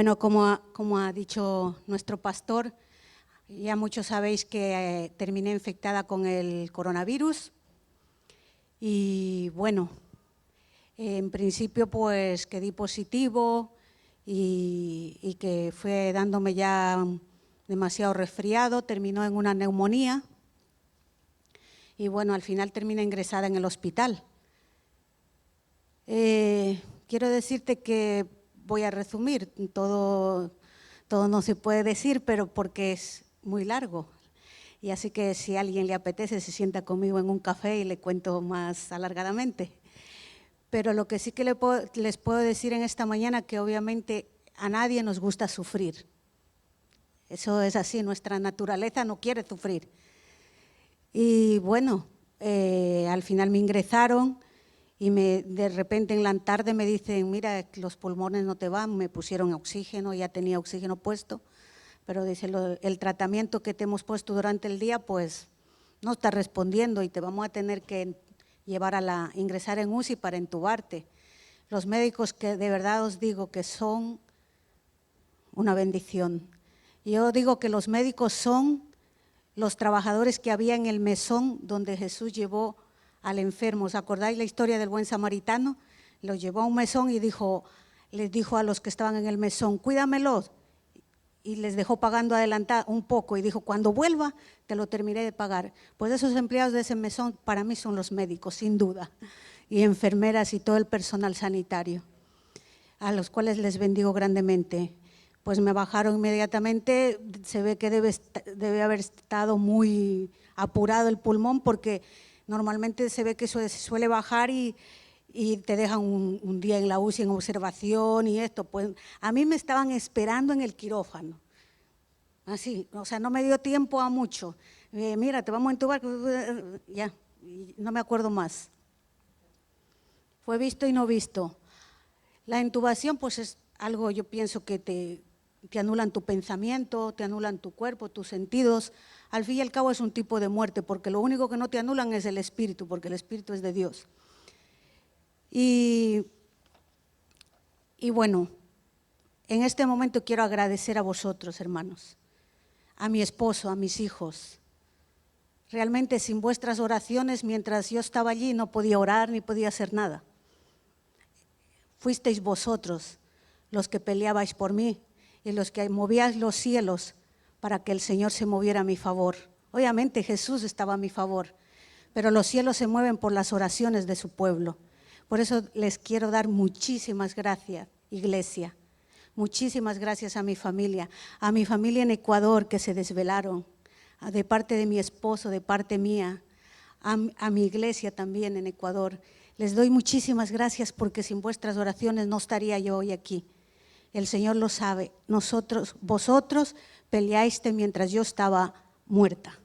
Bueno, como ha dicho nuestro pastor, ya muchos sabéis que terminé infectada con el coronavirus y bueno, en principio pues que di positivo y que fue dándome ya demasiado resfriado, terminó en una neumonía y bueno, al final terminé ingresada en el hospital. Quiero decirte que voy a resumir, todo no se puede decir, pero porque es muy largo. Y así que si a alguien le apetece, se sienta conmigo en un café y le cuento más alargadamente. Pero lo que sí que les puedo decir en esta mañana, que obviamente a nadie nos gusta sufrir. Eso es así, nuestra naturaleza no quiere sufrir. Y bueno, al final me ingresaron y de repente en la tarde me dicen, mira, los pulmones no te van, me pusieron oxígeno, ya tenía oxígeno puesto, pero dice, el tratamiento que te hemos puesto durante el día, pues no está respondiendo y te vamos a tener que llevar ingresar en UCI para entubarte. Los médicos, que de verdad os digo que son una bendición. Yo digo que los médicos son los trabajadores que había en el mesón donde Jesús llevó al enfermo. ¿Os acordáis la historia del buen samaritano? Lo llevó a un mesón y les dijo a los que estaban en el mesón, cuídamelos. Y les dejó pagando adelantado un poco y dijo, cuando vuelva te lo terminaré de pagar. Pues esos empleados de ese mesón para mí son los médicos, sin duda, y enfermeras y todo el personal sanitario, a los cuales les bendigo grandemente. Pues me bajaron inmediatamente, se ve que debe haber estado muy apurado el pulmón, porque normalmente se ve que suele bajar y te dejan un día en la UCI en observación y esto. Pues a mí me estaban esperando en el quirófano, así, o sea, no me dio tiempo a mucho. Mira, te vamos a entubar, ya, no me acuerdo más. Fue visto y no visto. La intubación pues es algo, yo pienso que te anulan tu pensamiento, te anulan tu cuerpo, tus sentidos. Al fin y al cabo es un tipo de muerte, porque lo único que no te anulan es el espíritu, porque el espíritu es de Dios. Y bueno, en este momento quiero agradecer a vosotros, hermanos, a mi esposo, a mis hijos. Realmente sin vuestras oraciones, mientras yo estaba allí, no podía orar ni podía hacer nada. Fuisteis vosotros los que peleabais por mí y los que movíais los cielos para que el Señor se moviera a mi favor. Obviamente Jesús estaba a mi favor, pero los cielos se mueven por las oraciones de su pueblo. Por eso les quiero dar muchísimas gracias, iglesia. Muchísimas gracias a mi familia en Ecuador, que se desvelaron, de parte de mi esposo, de parte mía, a mi iglesia también en Ecuador. Les doy muchísimas gracias, porque sin vuestras oraciones no estaría yo hoy aquí. El Señor lo sabe. Vosotros peleaste mientras yo estaba muerta,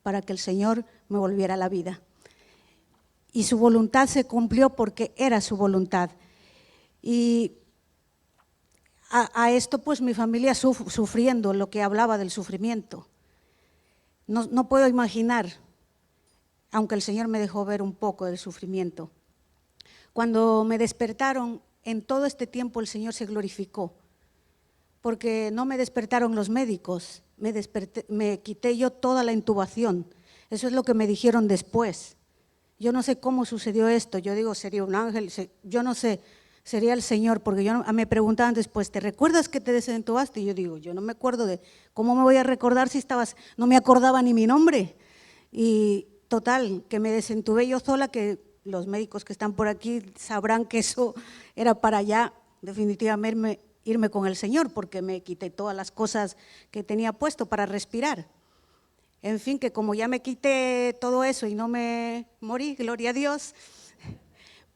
para que el Señor me volviera a la vida. Y su voluntad se cumplió porque era su voluntad. Y a esto pues mi familia sufriendo, lo que hablaba del sufrimiento. No puedo imaginar, aunque el Señor me dejó ver un poco del sufrimiento. Cuando me despertaron, en todo este tiempo el Señor se glorificó, porque no me despertaron los médicos, me quité yo toda la intubación. Eso es lo que me dijeron después. Yo no sé cómo sucedió esto, yo digo, sería un ángel, yo no sé, sería el Señor, porque me preguntaban después, ¿te recuerdas que te desentubaste? Y yo digo, yo no me acuerdo ¿cómo me voy a recordar si no me acordaba ni mi nombre? Y total, que me desentubé yo sola, que los médicos que están por aquí sabrán que eso era para ya definitivamente irme con el Señor, porque me quité todas las cosas que tenía puesto para respirar. En fin, que como ya me quité todo eso y no me morí, gloria a Dios,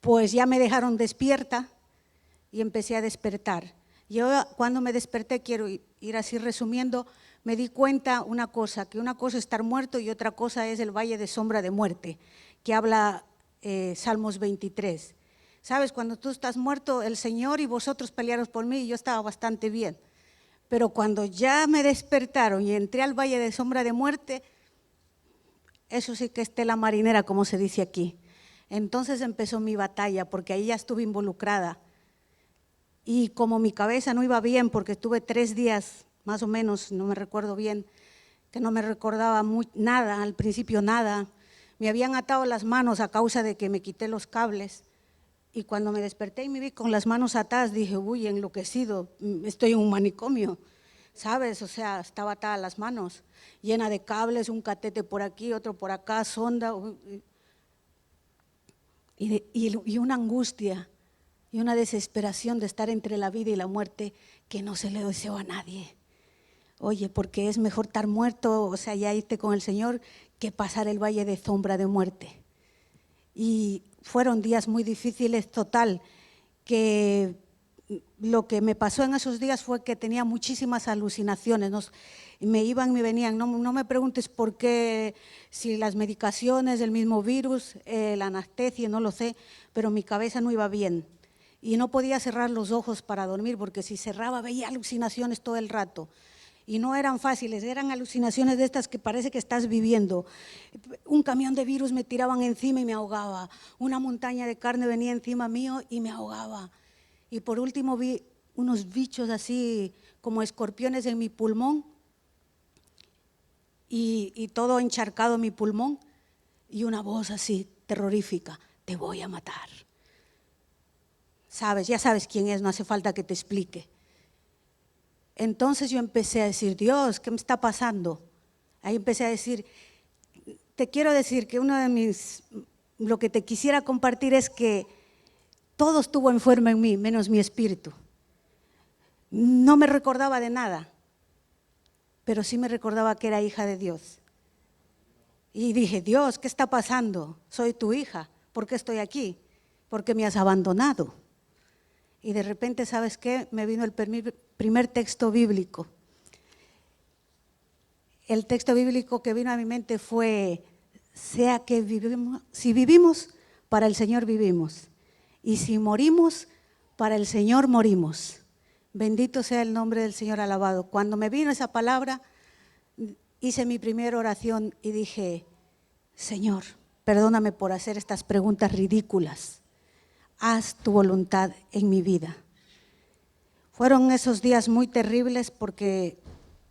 pues ya me dejaron despierta y empecé a despertar. Yo cuando me desperté, quiero ir así resumiendo, me di cuenta una cosa, que una cosa es estar muerto y otra cosa es el valle de sombra de muerte, que habla Salmos 23. ¿Sabes? Cuando tú estás muerto, el Señor y vosotros pelearos por mí y yo estaba bastante bien. Pero cuando ya me despertaron y entré al valle de sombra de muerte, eso sí que es tela marinera, como se dice aquí. Entonces empezó mi batalla, porque ahí ya estuve involucrada. Y como mi cabeza no iba bien, porque estuve 3 días, más o menos, no me recuerdo bien, que no me recordaba nada, al principio nada. Me habían atado las manos a causa de que me quité los cables. Y cuando me desperté y me vi con las manos atadas, dije, uy, enloquecido, estoy en un manicomio, ¿sabes? O sea, estaba atada las manos, llena de cables, un catete por aquí, otro por acá, sonda, y una angustia y una desesperación de estar entre la vida y la muerte que no se le deseo a nadie. Oye, porque es mejor estar muerto, o sea, ya irte con el Señor, que pasar el valle de sombra de muerte. Y fueron días muy difíciles, total, que lo que me pasó en esos días fue que tenía muchísimas alucinaciones, me iban y me venían, no me preguntes por qué, si las medicaciones, el mismo virus, la anestesia, no lo sé, pero mi cabeza no iba bien y no podía cerrar los ojos para dormir porque si cerraba veía alucinaciones todo el rato. Y no eran fáciles, eran alucinaciones de estas que parece que estás viviendo. Un camión de virus me tiraban encima y me ahogaba, una montaña de carne venía encima mío y me ahogaba. Y por último vi unos bichos así como escorpiones en mi pulmón y todo encharcado en mi pulmón y una voz así terrorífica, te voy a matar. Sabes, ya sabes quién es, no hace falta que te explique. Entonces yo empecé a decir, Dios, ¿qué me está pasando? Ahí empecé a decir, te quiero decir que lo que te quisiera compartir es que todo estuvo enfermo en mí, menos mi espíritu. No me recordaba de nada, pero sí me recordaba que era hija de Dios. Y dije, Dios, ¿qué está pasando? Soy tu hija, ¿por qué estoy aquí? Porque me has abandonado. Y de repente, ¿sabes qué? Me vino el primer texto bíblico. El texto bíblico que vino a mi mente fue, sea que vivimos, si vivimos, para el Señor vivimos. Y si morimos, para el Señor morimos. Bendito sea el nombre del Señor, alabado. Cuando me vino esa palabra, hice mi primera oración y dije, Señor, perdóname por hacer estas preguntas ridículas. Haz tu voluntad en mi vida. Fueron esos días muy terribles porque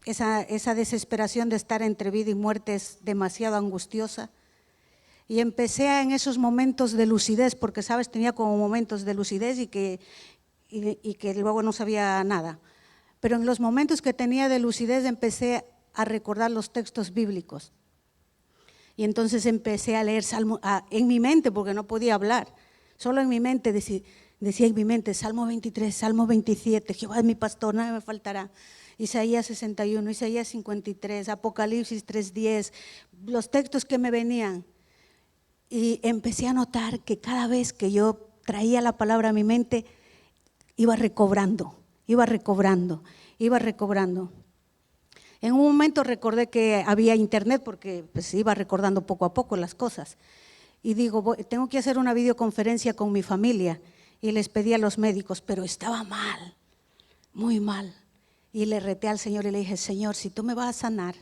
esa desesperación de estar entre vida y muerte es demasiado angustiosa. Y empecé en esos momentos de lucidez, porque sabes, tenía como momentos de lucidez y que luego no sabía nada. Pero en los momentos que tenía de lucidez empecé a recordar los textos bíblicos. Y entonces empecé a leer Salmo en mi mente, porque no podía hablar. Solo en mi mente decía en mi mente, Salmo 23, Salmo 27, Jehová es mi pastor, nada me faltará. Isaías 61, Isaías 53, Apocalipsis 3:10, los textos que me venían. Y empecé a notar que cada vez que yo traía la palabra a mi mente, iba recobrando. En un momento recordé que había internet porque pues iba recordando poco a poco las cosas. Y digo, tengo que hacer una videoconferencia con mi familia. Y les pedí a los médicos, pero estaba mal, muy mal. Y le reté al Señor y le dije, Señor, si tú me vas a sanar,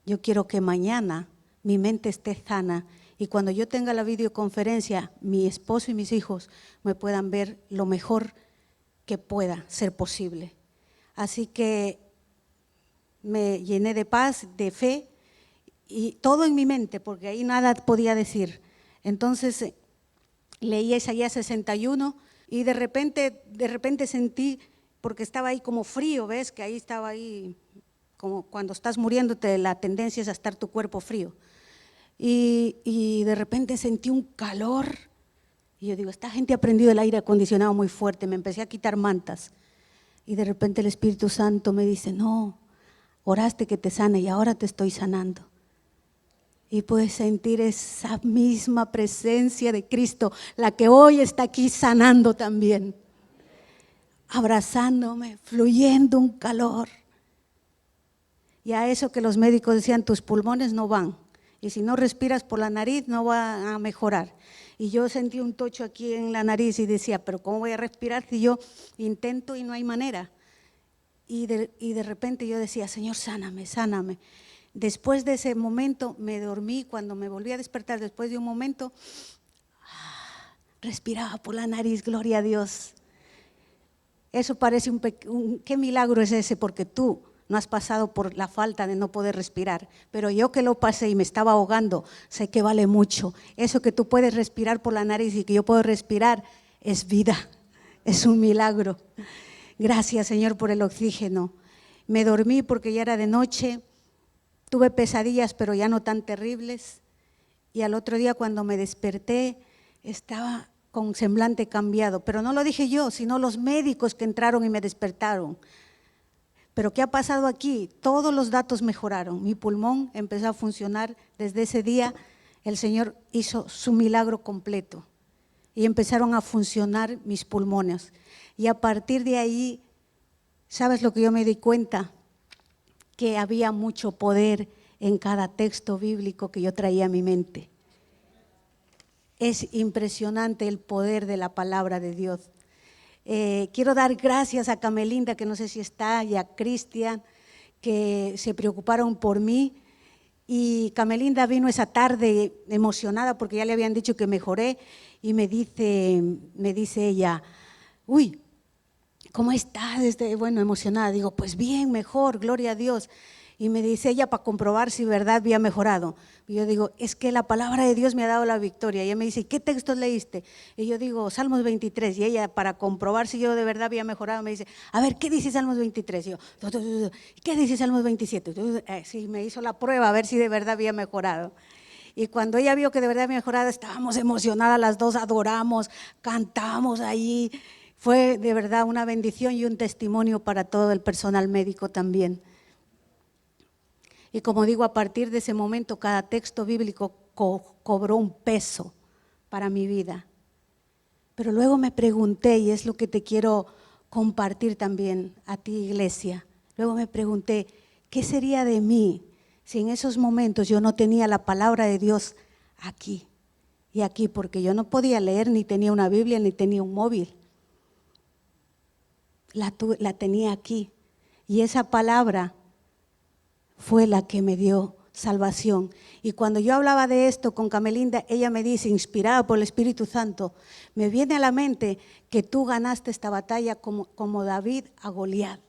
yo quiero que mañana mi mente esté sana y cuando yo tenga la videoconferencia, mi esposo y mis hijos me puedan ver lo mejor que pueda ser posible. Así que me llené de paz, de fe y todo en mi mente, porque ahí nada podía decir. Entonces leí Isaías 61 y de repente sentí, porque estaba ahí como frío, ¿ves? Que ahí estaba ahí, como cuando estás muriéndote, la tendencia es a estar tu cuerpo frío. Y de repente sentí un calor y yo digo, esta gente ha prendido el aire acondicionado muy fuerte, me empecé a quitar mantas y de repente el Espíritu Santo me dice, no, oraste que te sane y ahora te estoy sanando. Y puedes sentir esa misma presencia de Cristo, la que hoy está aquí sanando también, abrazándome, fluyendo un calor. Y a eso que los médicos decían, tus pulmones no van, y si no respiras por la nariz no va a mejorar. Y yo sentí un tocho aquí en la nariz y decía, pero ¿cómo voy a respirar si yo intento y no hay manera? Y de repente yo decía, Señor, sáname, sáname. Después de ese momento me dormí, cuando me volví a despertar después de un momento, respiraba por la nariz, gloria a Dios. Eso parece ¿qué milagro es ese? Porque tú no has pasado por la falta de no poder respirar, pero yo que lo pasé y me estaba ahogando, sé que vale mucho. Eso que tú puedes respirar por la nariz y que yo puedo respirar es vida, es un milagro. Gracias, Señor, por el oxígeno. Me dormí porque ya era de noche, tuve pesadillas, pero ya no tan terribles. Y al otro día cuando me desperté, estaba con semblante cambiado. Pero no lo dije yo, sino los médicos que entraron y me despertaron. Pero ¿qué ha pasado aquí? Todos los datos mejoraron. Mi pulmón empezó a funcionar. Desde ese día el Señor hizo su milagro completo. Y empezaron a funcionar mis pulmones. Y a partir de ahí, ¿sabes lo que yo me di cuenta? Que había mucho poder en cada texto bíblico que yo traía a mi mente. Es impresionante el poder de la palabra de Dios. Quiero dar gracias a Camelinda, que no sé si está, y a Cristian, que se preocuparon por mí. Y Camelinda vino esa tarde emocionada porque ya le habían dicho que mejoré y me dice ella, uy, ¿cómo estás? Bueno, emocionada. Digo, pues bien, mejor, gloria a Dios. Y me dice ella para comprobar si verdad había mejorado. Y yo digo, es que la palabra de Dios me ha dado la victoria. Y ella me dice, ¿qué textos leíste? Y yo digo, Salmos 23. Y ella, para comprobar si yo de verdad había mejorado, me dice, a ver, ¿qué dice Salmos 23? Y yo, ¿qué dice Salmos 27? Sí, me hizo la prueba a ver si de verdad había mejorado. Y cuando ella vio que de verdad había mejorado, estábamos emocionadas las dos, adoramos, cantamos ahí. Fue de verdad una bendición y un testimonio para todo el personal médico también. Y como digo, a partir de ese momento cada texto bíblico cobró un peso para mi vida. Pero luego me pregunté, y es lo que te quiero compartir también a ti, iglesia. Luego me pregunté, ¿qué sería de mí si en esos momentos yo no tenía la palabra de Dios aquí y aquí? Porque yo no podía leer, ni tenía una Biblia, ni tenía un móvil. La tenía aquí. Y esa palabra fue la que me dio salvación. Y cuando yo hablaba de esto con Camelinda, ella me dice, inspirada por el Espíritu Santo, me viene a la mente que tú ganaste esta batalla como David a Goliat.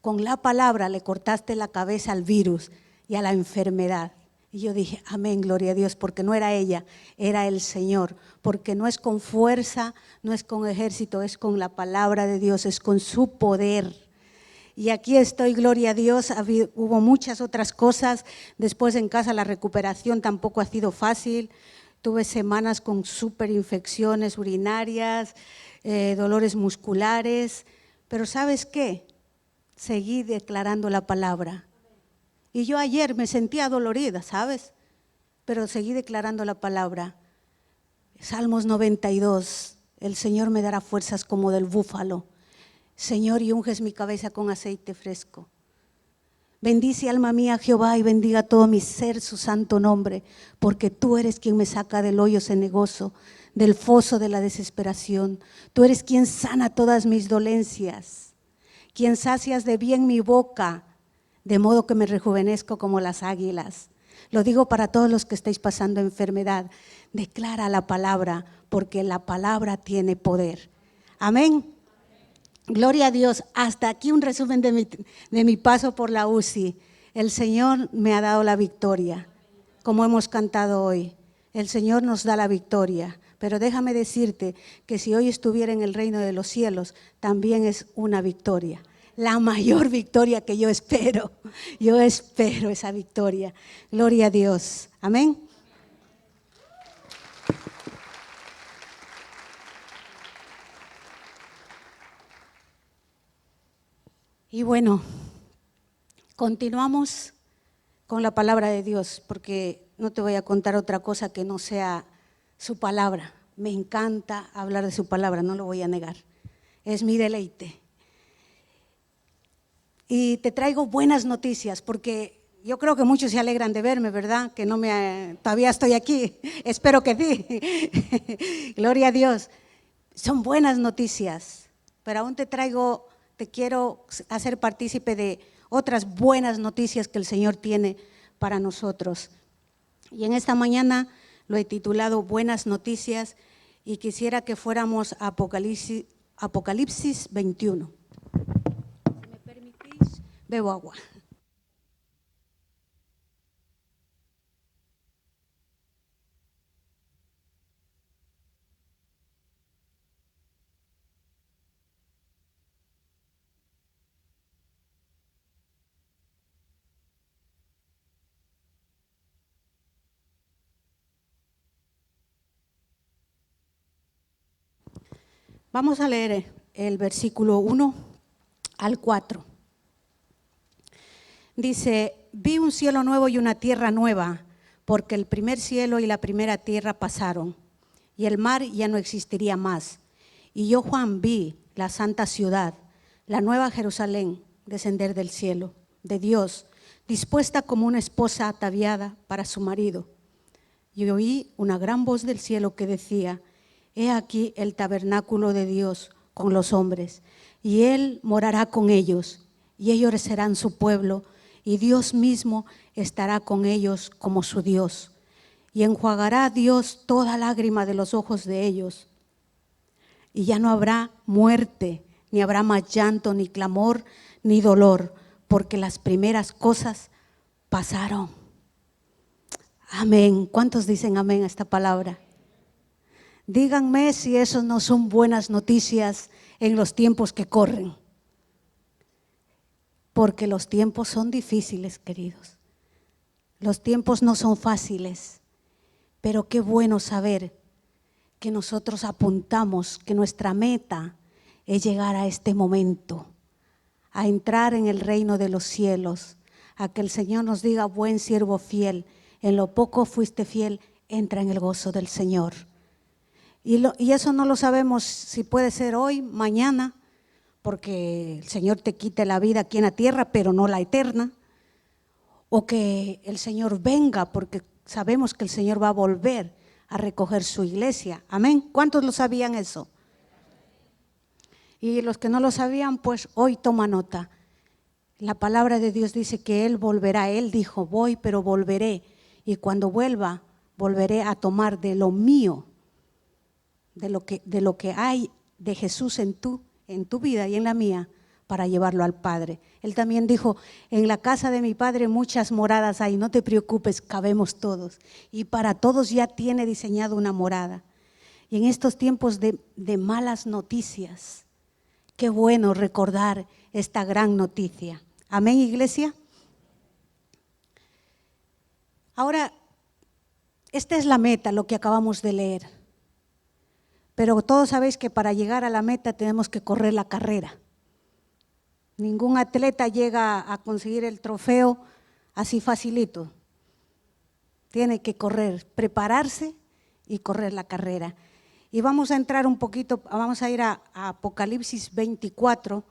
Con la palabra le cortaste la cabeza al virus y a la enfermedad. Y yo dije, amén, gloria a Dios, porque no era ella, era el Señor. Porque no es con fuerza, no es con ejército, es con la palabra de Dios, es con su poder. Y aquí estoy, gloria a Dios. Hubo muchas otras cosas. Después en casa la recuperación tampoco ha sido fácil. Tuve semanas con superinfecciones urinarias, dolores musculares. Pero ¿sabes qué? Seguí declarando la palabra. Y yo ayer me sentía dolorida, ¿sabes? Pero seguí declarando la palabra. Salmos 92, el Señor me dará fuerzas como del búfalo. Señor, y unges mi cabeza con aceite fresco. Bendice alma mía Jehová y bendiga todo mi ser su santo nombre, porque tú eres quien me saca del hoyo cenagoso, del foso de la desesperación. Tú eres quien sana todas mis dolencias, quien sacias de bien mi boca, de modo que me rejuvenezco como las águilas. Lo digo para todos los que estáis pasando enfermedad. Declara la palabra, porque la palabra tiene poder. Amén. Gloria a Dios. Hasta aquí un resumen de mi paso por la UCI. El Señor me ha dado la victoria, como hemos cantado hoy. El Señor nos da la victoria. Pero déjame decirte que si hoy estuviera en el reino de los cielos, también es una victoria. La mayor victoria que yo espero esa victoria. Gloria a Dios. Amén. Y bueno, continuamos con la palabra de Dios, porque no te voy a contar otra cosa que no sea su palabra. Me encanta hablar de su palabra, no lo voy a negar. Es mi deleite. Y te traigo buenas noticias, porque yo creo que muchos se alegran de verme, ¿verdad? Que todavía estoy aquí, espero que sí. Gloria a Dios. Son buenas noticias, pero aún te quiero hacer partícipe de otras buenas noticias que el Señor tiene para nosotros. Y en esta mañana lo he titulado Buenas Noticias, y quisiera que fuéramos a Apocalipsis Apocalipsis 21. Si me permitís, bebo agua. Vamos a leer el versículo 1 al 4. Dice, vi un cielo nuevo y una tierra nueva, porque el primer cielo y la primera tierra pasaron, y el mar ya no existiría más. Y yo, Juan, vi la santa ciudad, la nueva Jerusalén, descender del cielo, de Dios, dispuesta como una esposa ataviada para su marido. Y oí una gran voz del cielo que decía, he aquí el tabernáculo de Dios con los hombres, y Él morará con ellos, y ellos serán su pueblo, y Dios mismo estará con ellos como su Dios. Y enjuagará Dios toda lágrima de los ojos de ellos. Y ya no habrá muerte, ni habrá más llanto, ni clamor, ni dolor, porque las primeras cosas pasaron. Amén. ¿Cuántos dicen amén a esta palabra? Díganme si eso no son buenas noticias en los tiempos que corren. Porque los tiempos son difíciles, queridos. Los tiempos no son fáciles. Pero qué bueno saber que nosotros apuntamos, que nuestra meta es llegar a este momento, a entrar en el reino de los cielos, a que el Señor nos diga, buen siervo fiel, en lo poco fuiste fiel, entra en el gozo del Señor. Y eso no lo sabemos si puede ser hoy, mañana, porque el Señor te quite la vida aquí en la tierra, pero no la eterna, o que el Señor venga, porque sabemos que el Señor va a volver a recoger su iglesia. Amén. ¿Cuántos lo sabían eso? Y los que no lo sabían, pues hoy toma nota. La palabra de Dios dice que Él volverá. Él dijo, voy, pero volveré. Y cuando vuelva, volveré a tomar de lo mío, de lo que hay de Jesús en tu vida y en la mía, para llevarlo al Padre. Él también dijo, en la casa de mi Padre muchas moradas hay, no te preocupes, cabemos todos. Y para todos ya tiene diseñado una morada. Y en estos tiempos de malas noticias, qué bueno recordar esta gran noticia. Amén, iglesia. Ahora, esta es la meta, lo que acabamos de leer. Pero todos sabéis que para llegar a la meta tenemos que correr la carrera. Ningún atleta llega a conseguir el trofeo así facilito. Tiene que correr, prepararse y correr la carrera. Y vamos a entrar un poquito, vamos a ir a Apocalipsis 24,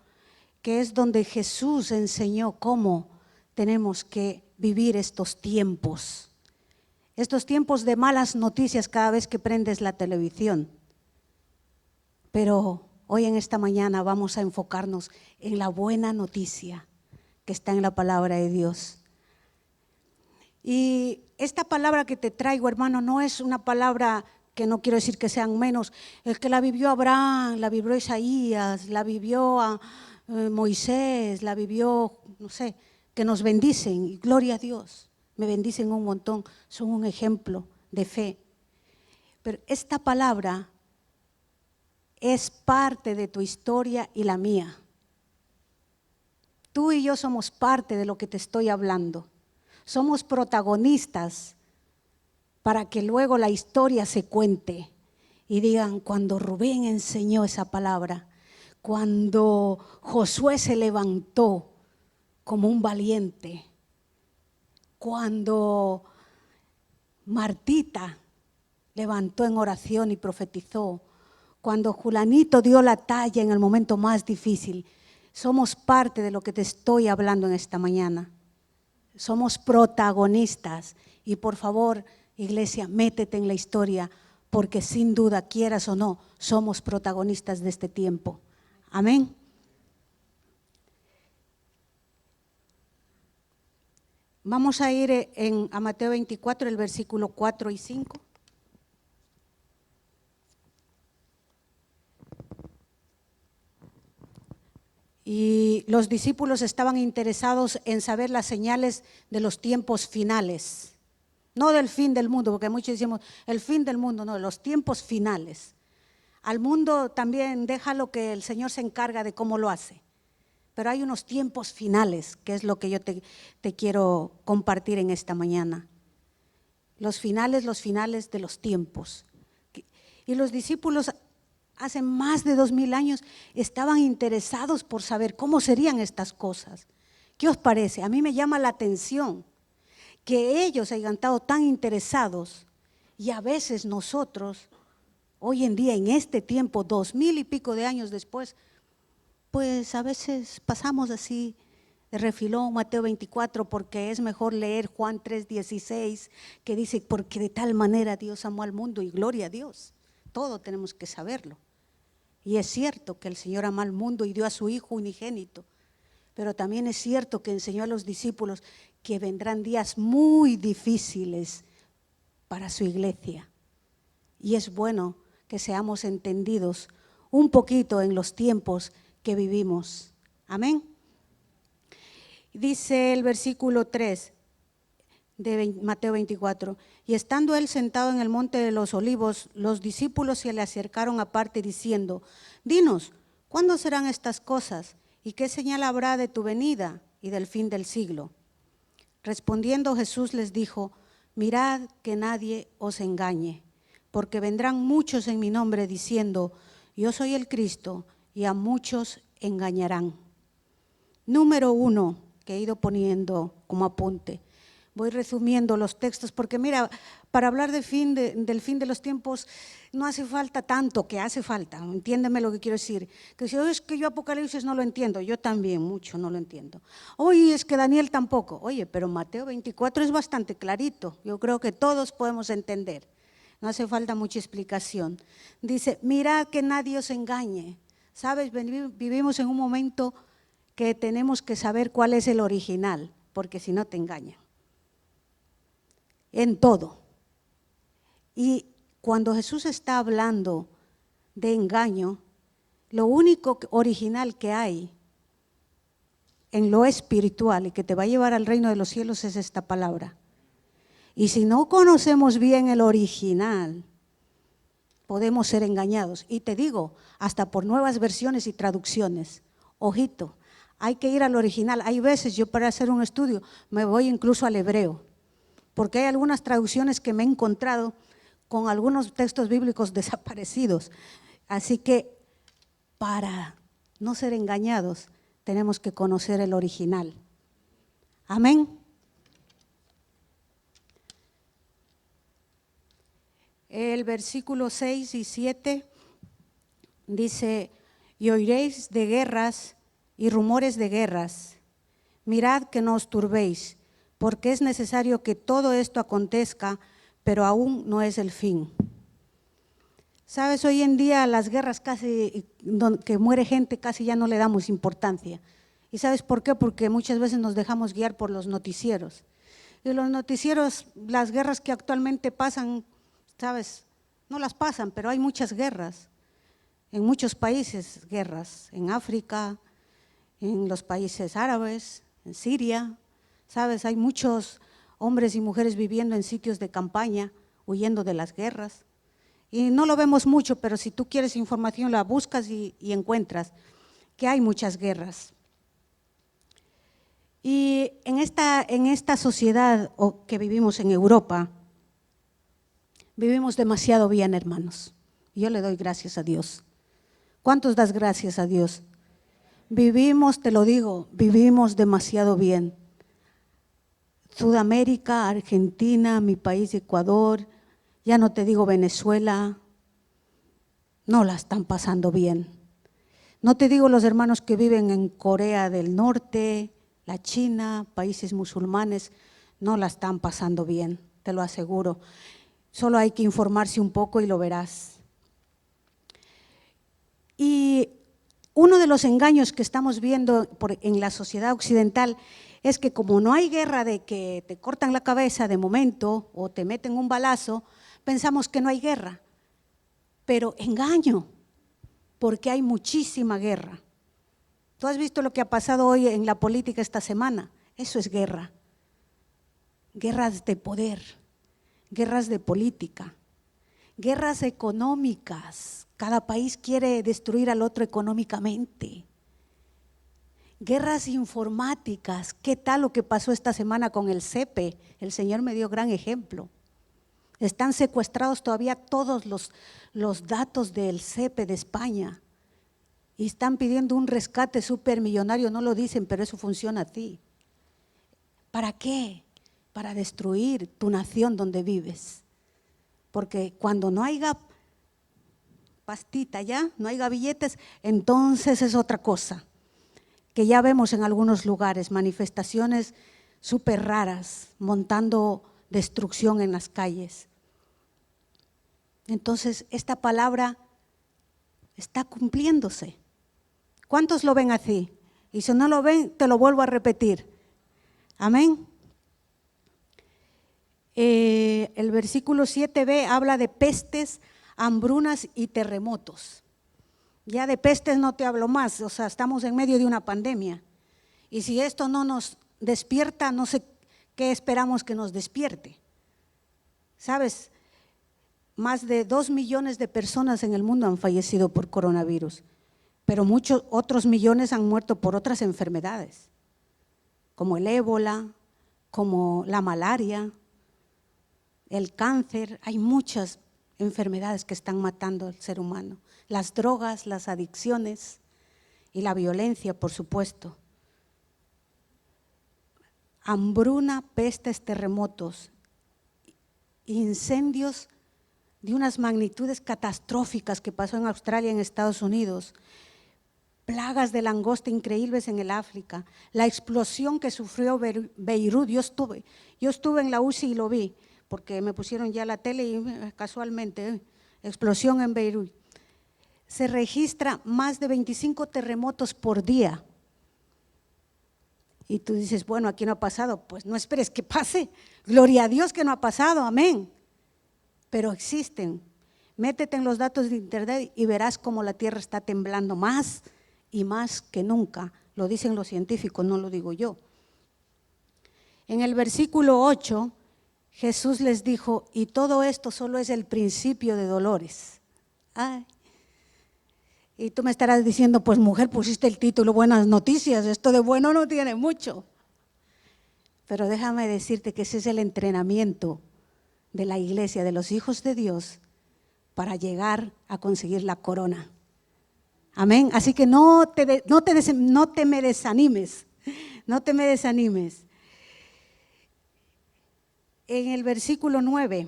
que es donde Jesús enseñó cómo tenemos que vivir estos tiempos de malas noticias cada vez que prendes la televisión. Pero hoy en esta mañana vamos a enfocarnos en la buena noticia que está en la palabra de Dios. Y esta palabra que te traigo, hermano, no es una palabra que no quiero decir que sean menos. El que la vivió Abraham, la vivió Isaías, la vivió Moisés, la vivió, no sé, que nos bendicen. Y gloria a Dios, me bendicen un montón, son un ejemplo de fe. Pero esta palabra es parte de tu historia y la mía. Tú y yo somos parte de lo que te estoy hablando. Somos protagonistas para que luego la historia se cuente y digan, cuando Rubén enseñó esa palabra, cuando Josué se levantó como un valiente, cuando Martita levantó en oración y profetizó, cuando Julanito dio la talla en el momento más difícil. Somos parte de lo que te estoy hablando en esta mañana. Somos protagonistas y por favor, iglesia, métete en la historia porque sin duda, quieras o no, somos protagonistas de este tiempo. Amén. Vamos a ir a Mateo 24, el versículo 4 y 5. Y los discípulos estaban interesados en saber las señales de los tiempos finales, no del fin del mundo, porque muchos decimos el fin del mundo, no, los tiempos finales. Al mundo también déjalo que el Señor se encarga de cómo lo hace, pero hay unos tiempos finales, que es lo que yo te quiero compartir en esta mañana. Los finales de los tiempos. Y los discípulos hace más de 2000 años estaban interesados por saber cómo serían estas cosas. ¿Qué os parece? A mí me llama la atención que ellos hayan estado tan interesados y a veces nosotros, hoy en día, en este tiempo, 2000 y pico de años después, pues a veces pasamos así de refilón Mateo 24 porque es mejor leer Juan 3:16 que dice, porque de tal manera Dios amó al mundo y gloria a Dios. Todo tenemos que saberlo. Y es cierto que el Señor amó al mundo y dio a su Hijo unigénito, pero también es cierto que enseñó a los discípulos que vendrán días muy difíciles para su iglesia. Y es bueno que seamos entendidos un poquito en los tiempos que vivimos. Amén. Dice el versículo 3 de Mateo 24, y estando él sentado en el monte de los olivos, los discípulos se le acercaron aparte diciendo, dinos, ¿cuándo serán estas cosas? ¿Y qué señal habrá de tu venida y del fin del siglo? Respondiendo Jesús les dijo, mirad que nadie os engañe, porque vendrán muchos en mi nombre diciendo, yo soy el Cristo, y a muchos engañarán. Número 1, que he ido poniendo como apunte. Voy resumiendo los textos porque mira, para hablar del fin de los tiempos no hace falta tanto, que hace falta, entiéndeme lo que quiero decir. Que si es que yo Apocalipsis no lo entiendo, yo también mucho no lo entiendo. Oye, es que Daniel tampoco. Oye, pero Mateo 24 es bastante clarito, yo creo que todos podemos entender. No hace falta mucha explicación. Dice, mirad que nadie os engañe. ¿Sabes? Vivimos en un momento que tenemos que saber cuál es el original, porque si no te engañan. En todo. Y cuando Jesús está hablando de engaño, lo único original que hay en lo espiritual y que te va a llevar al reino de los cielos es esta palabra. Y si no conocemos bien el original, podemos ser engañados. Y te digo, hasta por nuevas versiones y traducciones. Ojito, hay que ir al original. Hay veces yo para hacer un estudio me voy incluso al hebreo, porque hay algunas traducciones que me he encontrado con algunos textos bíblicos desaparecidos. Así que para no ser engañados tenemos que conocer el original. Amén. El versículo 6 y 7 dice, y oiréis de guerras y rumores de guerras. Mirad que no os turbéis, porque es necesario que todo esto acontezca, pero aún no es el fin. Sabes, hoy en día las guerras casi, que muere gente, casi ya no le damos importancia. ¿Y sabes por qué? Porque muchas veces nos dejamos guiar por los noticieros. Y los noticieros, las guerras que actualmente pasan, sabes, no las pasan, pero hay muchas guerras. En muchos países, guerras, en África, en los países árabes, en Siria. Sabes, hay muchos hombres y mujeres viviendo en sitios de campaña, huyendo de las guerras. Y no lo vemos mucho, pero si tú quieres información la buscas y encuentras que hay muchas guerras. Y en esta sociedad que vivimos en Europa, vivimos demasiado bien, hermanos. Yo le doy gracias a Dios. ¿Cuántos das gracias a Dios? Vivimos, te lo digo, vivimos demasiado bien. Sudamérica, Argentina, mi país, Ecuador, ya no te digo Venezuela, no la están pasando bien. No te digo los hermanos que viven en Corea del Norte, la China, países musulmanes, no la están pasando bien, te lo aseguro. Solo hay que informarse un poco y lo verás. Y uno de los engaños que estamos viendo en la sociedad occidental es que como no hay guerra de que te cortan la cabeza de momento o te meten un balazo, pensamos que no hay guerra. Pero engaño, porque hay muchísima guerra. Tú has visto lo que ha pasado hoy en la política esta semana. Eso es guerra. Guerras de poder, guerras de política, guerras económicas. Cada país quiere destruir al otro económicamente. Guerras informáticas. ¿Qué tal lo que pasó esta semana con el CEPE? El Señor me dio gran ejemplo. Están secuestrados todavía todos los datos del CEPE de España y están pidiendo un rescate supermillonario. No lo dicen, pero eso funciona así. ¿Para qué? Para destruir tu nación donde vives. Porque cuando no haya pastita ya, no haya billetes, entonces es otra cosa. Que ya vemos en algunos lugares, manifestaciones súper raras, montando destrucción en las calles. Entonces, esta palabra está cumpliéndose. ¿Cuántos lo ven así? Y si no lo ven, te lo vuelvo a repetir. Amén. El versículo 7b habla de pestes, hambrunas y terremotos. Ya de pestes no te hablo más, o sea, estamos en medio de una pandemia. Y si esto no nos despierta, no sé qué esperamos que nos despierte. ¿Sabes? Más de 2 millones de personas en el mundo han fallecido por coronavirus, pero muchos otros millones han muerto por otras enfermedades, como el ébola, como la malaria, el cáncer. Hay muchas enfermedades que están matando al ser humano. Las drogas, las adicciones y la violencia, por supuesto. Hambruna, pestes, terremotos, incendios de unas magnitudes catastróficas que pasó en Australia, en Estados Unidos, plagas de langosta increíbles en el África, la explosión que sufrió Beirut. Yo estuve en la UCI y lo vi, porque me pusieron ya la tele y casualmente, explosión en Beirut. Se registra más de 25 terremotos por día. Y tú dices, bueno, aquí no ha pasado. Pues no esperes que pase. Gloria a Dios que no ha pasado, amén. Pero existen. Métete en los datos de internet y verás cómo la tierra está temblando más y más que nunca. Lo dicen los científicos, no lo digo yo. En el versículo 8, Jesús les dijo, y todo esto solo es el principio de dolores. Ay. Y tú me estarás diciendo, pues mujer, pusiste el título Buenas Noticias, esto de bueno no tiene mucho. Pero déjame decirte que ese es el entrenamiento de la iglesia, de los hijos de Dios, para llegar a conseguir la corona. Amén. Así que no te me desanimes, no te me desanimes. En el versículo 9,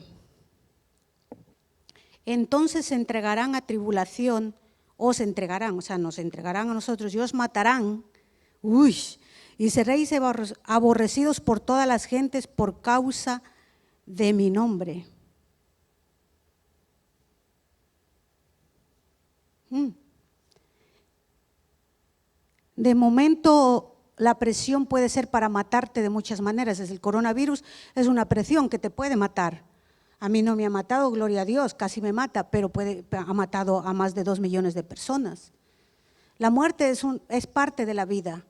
entonces se entregarán a tribulación, os entregarán, o sea, nos entregarán a nosotros y os matarán, y seréis aborrecidos por todas las gentes por causa de mi nombre. De momento la presión puede ser para matarte de muchas maneras. El coronavirus es una presión que te puede matar. A mí no me ha matado, gloria a Dios, casi me mata, pero ha matado a más de 2 millones de personas. La muerte es parte de la vida.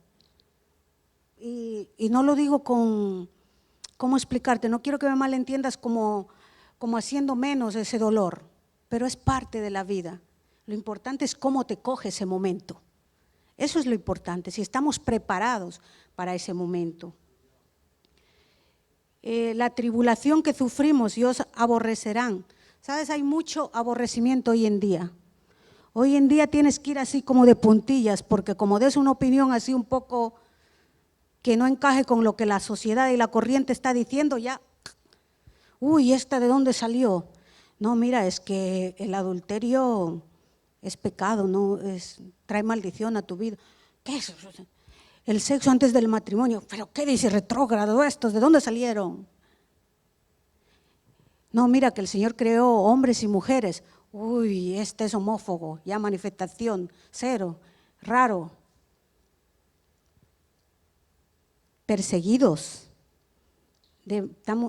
Y no lo digo con, ¿cómo explicarte? No quiero que me malentiendas como haciendo menos ese dolor, pero es parte de la vida. Lo importante es cómo te coge ese momento. Eso es lo importante, si estamos preparados para ese momento. La tribulación que sufrimos y os aborrecerán. ¿Sabes? Hay mucho aborrecimiento hoy en día. Hoy en día tienes que ir así como de puntillas, porque como des una opinión así un poco que no encaje con lo que la sociedad y la corriente está diciendo, ya, ¿esta de dónde salió? No, mira, es que el adulterio es pecado, no trae maldición a tu vida. ¿Qué es eso? El sexo antes del matrimonio, ¿pero qué dice retrógrado estos? ¿De dónde salieron? No, mira que el Señor creó hombres y mujeres. Este es homófobo, ya manifestación, cero, raro. Perseguidos.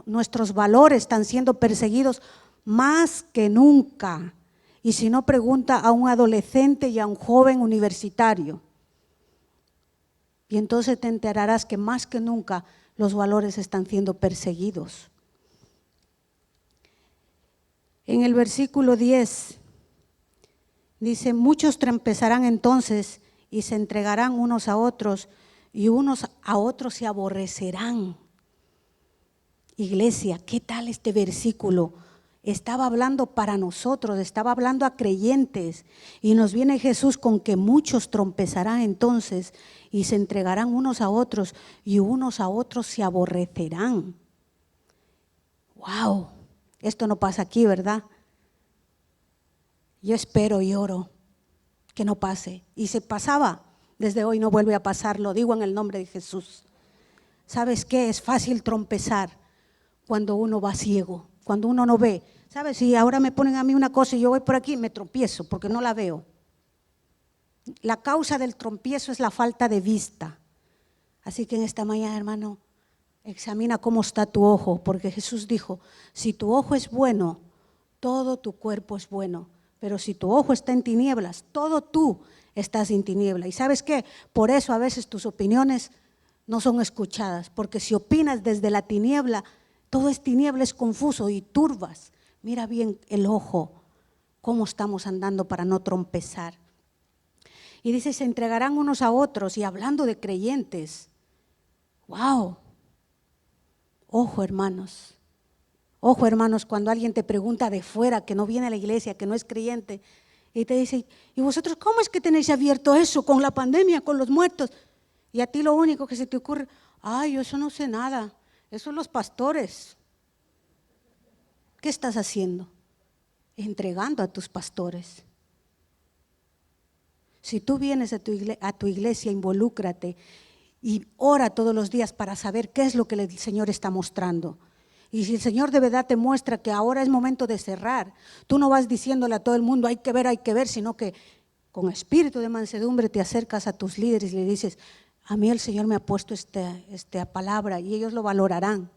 Nuestros valores están siendo perseguidos más que nunca. Y si no, pregunta a un adolescente y a un joven universitario. Y entonces te enterarás que más que nunca los valores están siendo perseguidos. En el versículo 10 dice, muchos tropezarán entonces y se entregarán unos a otros y unos a otros se aborrecerán. Iglesia, ¿qué tal este versículo? Estaba hablando para nosotros, estaba hablando a creyentes y nos viene Jesús con que muchos tropezarán entonces y se entregarán unos a otros y unos a otros se aborrecerán. ¡Wow! Esto no pasa aquí, ¿verdad? Yo espero y oro que no pase. Y si pasaba, desde hoy no vuelve a pasar, lo digo en el nombre de Jesús. ¿Sabes qué? Es fácil tropezar cuando uno va ciego, cuando uno no ve. ¿Sabes? Si ahora me ponen a mí una cosa y yo voy por aquí, me tropiezo porque no la veo. La causa del tropiezo es la falta de vista. Así que en esta mañana, hermano, examina cómo está tu ojo, porque Jesús dijo, si tu ojo es bueno, todo tu cuerpo es bueno. Pero si tu ojo está en tinieblas, todo tú estás en tiniebla. ¿Y sabes qué? Por eso a veces tus opiniones no son escuchadas, porque si opinas desde la tiniebla, todo es tiniebla, es confuso y turbas. Mira bien el ojo, cómo estamos andando para no tropezar. Y dice, se entregarán unos a otros, y hablando de creyentes. ¡Wow! Ojo, hermanos. Ojo, hermanos, cuando alguien te pregunta de fuera, que no viene a la iglesia, que no es creyente, y te dice, ¿y vosotros cómo es que tenéis abierto eso con la pandemia, con los muertos? Y a ti lo único que se te ocurre, ay, yo eso no sé nada, eso son los pastores. ¿Qué estás haciendo? Entregando a tus pastores. Si tú vienes a tu iglesia, involúcrate y ora todos los días para saber qué es lo que el Señor está mostrando. Y si el Señor de verdad te muestra que ahora es momento de cerrar, tú no vas diciéndole a todo el mundo, hay que ver, sino que con espíritu de mansedumbre te acercas a tus líderes y le dices, a mí el Señor me ha puesto esta palabra y ellos lo valorarán.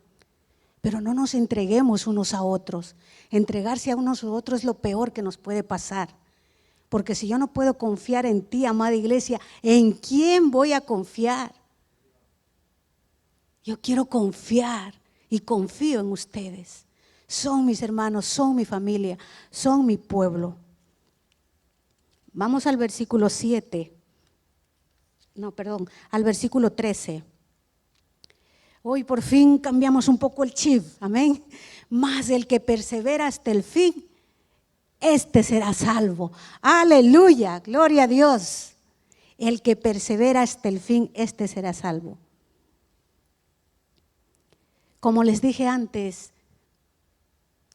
Pero no nos entreguemos unos a otros. Entregarse a unos a otros es lo peor que nos puede pasar. Porque si yo no puedo confiar en ti, amada iglesia, ¿en quién voy a confiar? Yo quiero confiar y confío en ustedes. Son mis hermanos, son mi familia, son mi pueblo. Vamos al versículo 7. Al versículo 13. Hoy por fin cambiamos un poco el chip, amén. Mas el que persevera hasta el fin, este será salvo. Aleluya, gloria a Dios. El que persevera hasta el fin, este será salvo. Como les dije antes,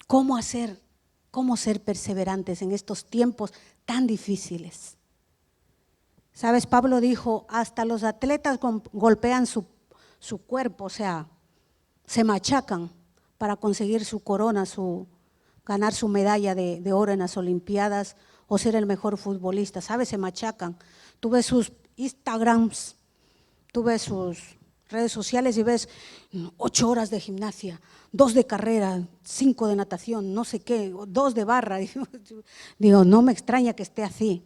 ¿cómo ser perseverantes en estos tiempos tan difíciles? ¿Sabes? Pablo dijo, hasta los atletas golpean su cuerpo, o sea, se machacan para conseguir su corona, ganar su medalla de oro en las Olimpiadas o ser el mejor futbolista, ¿sabes? Se machacan. Tú ves sus Instagrams, tú ves sus redes sociales y ves 8 horas de gimnasia, 2 de carrera, 5 de natación, no sé qué, 2 de barra. Digo, no me extraña que esté así,